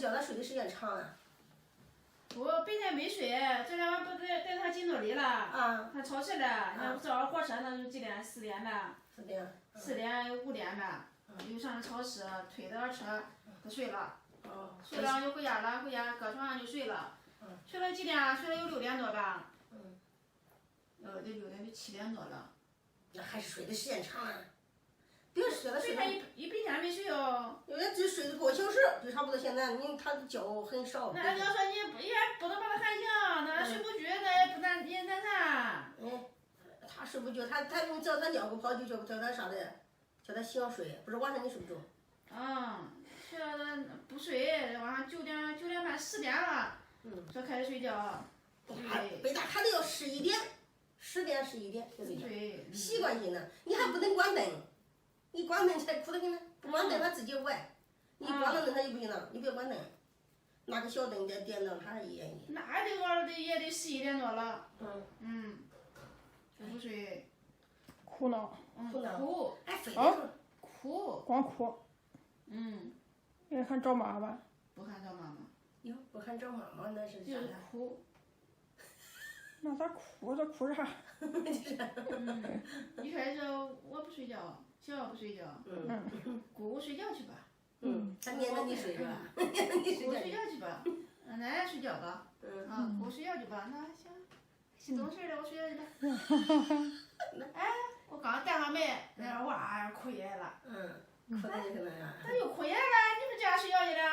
叫他睡的时间长啊。我白天没睡，这两晚不带他进诺里了。啊。他超市了，那早上火车那就几点？4点了。4点。4点5点了，又上超市，推着车，他睡了。哦。睡了就回家了，回家搁床上就睡了。睡了几点？睡了有6点多吧。得6点就7点多了。那还是睡的时间长啊。别睡了，睡他一白天没睡哦。有人只睡了多小时，就差不多现在，他觉很少。那要说你也不能把他喊醒，那睡不着，那也不也那啥。他睡不着，他你叫他尿不泡就叫他啥的，叫他想睡，不是晚上你睡不着。睡了不睡，晚上9点半10点了，说开始睡觉。北大还得要11点，10点11点就睡觉。对。习惯性的，你还不能关灯，你关灯才苦得很呢。不关灯他自己歪，你关了灯他就不行了，你别关灯，拿个小灯点灯他还愿意。那得晚了也得11点多了。就不睡。哭闹。哭。哎，非得哭。光哭。也喊找妈妈。不喊找妈妈。哟，不喊找妈妈那是啥就是哭。那咋哭？这哭啥？一开始我不睡觉，小小不睡觉。姑姑睡觉去吧。他撵着你睡是吧？撵着你姑睡觉去吧。咱也睡觉吧。姑睡觉去吧。那行，洗东西了，我睡觉去吧。哎，我刚带上门，那哇哭起来了。哭的就那样。他又哭起来了，你不叫他睡觉去了？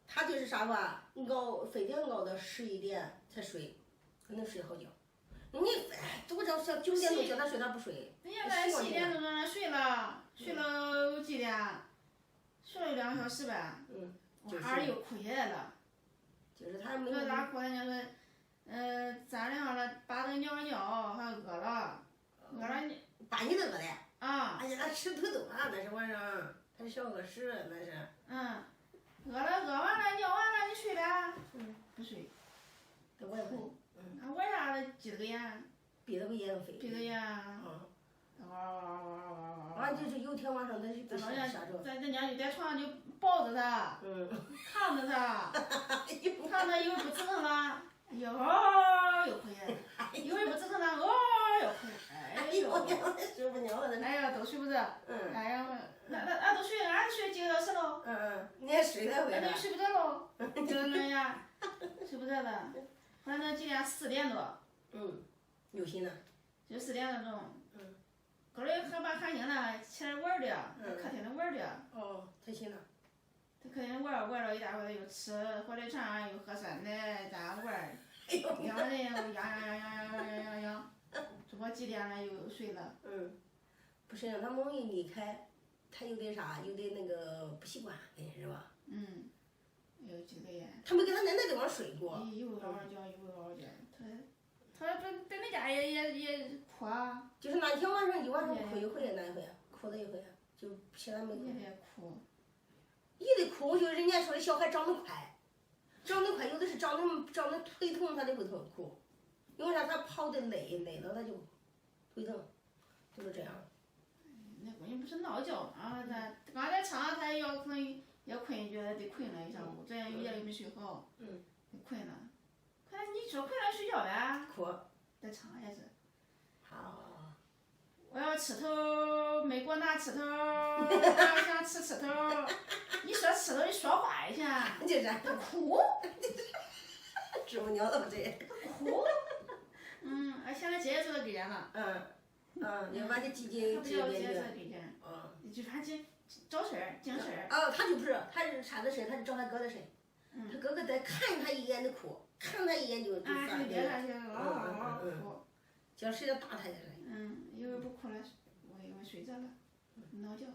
他就是啥吧，非得熬到11点才睡，才能睡好觉。你多少小9点多叫他睡，他不睡。人家在11点钟让他睡了，睡了几点？睡了2个小时呗。娃又哭起来了。就是他没。说咋哭？人家说，3两了，把着尿尿，还饿了，你。把你都饿的。哎呀，他吃土豆啊，那是晚上，他是小饿屎，那是。饿完了，尿完了，你睡呗。不睡。哭。晚上闭着个眼。闭着个眼飞。闭着眼。就是有天晚上他是不吓着。咱家就在床上就抱着他。扛着他。扛着一会儿不吱声了，一会儿又哭起来了，一会儿不吱声了，又哭。哎呦。睡不着了。哎呀，都睡不着。哎呀，俺都睡几个小时了。你还睡得回来？俺都睡不着了，就那样，睡不着了。反正今天4点多。又醒了。就4点多钟。哥儿也喊醒了，起来玩的，在客厅里玩的。他醒了。在客厅玩了一大会儿，又吃火腿肠，又喝酸奶，在玩。养人养，这不几点了又睡了。不是让他猛一离开，他有点啥，有点那个不习惯，是吧？有几个月。他没跟他奶奶地方睡过。一会嗷嗷叫，一会嗷嗷叫，他在那家也哭啊。就是那天晚上一晚上哭一回，那一回哭了一回，就其他没哭。也哭。一得哭，就人家说的小孩长得快，有的是长得腿疼他就不疼哭，因为啥他跑的累了他就腿疼，就是这样。那闺女不是闹觉啊，咱刚才唱他可能也困，觉得得困了一上午，这一夜又没睡好，得困了。快，你说快点睡觉呗。哭。再唱也是。好。我要吃头，没给我拿吃头，我想吃吃头。你说吃头，你说话一下。就是。他哭。吃不尿了不这。哭。现在姐姐坐在跟前了。要把这姐姐接跟前。就反正找事儿，讲事儿。他就不是，他是啥的事，他是找他哥的事。他哥哥再看他一眼就哭，看他一眼就发哭。叫谁要打他的。一会儿不哭了，我以为睡着了，闹觉。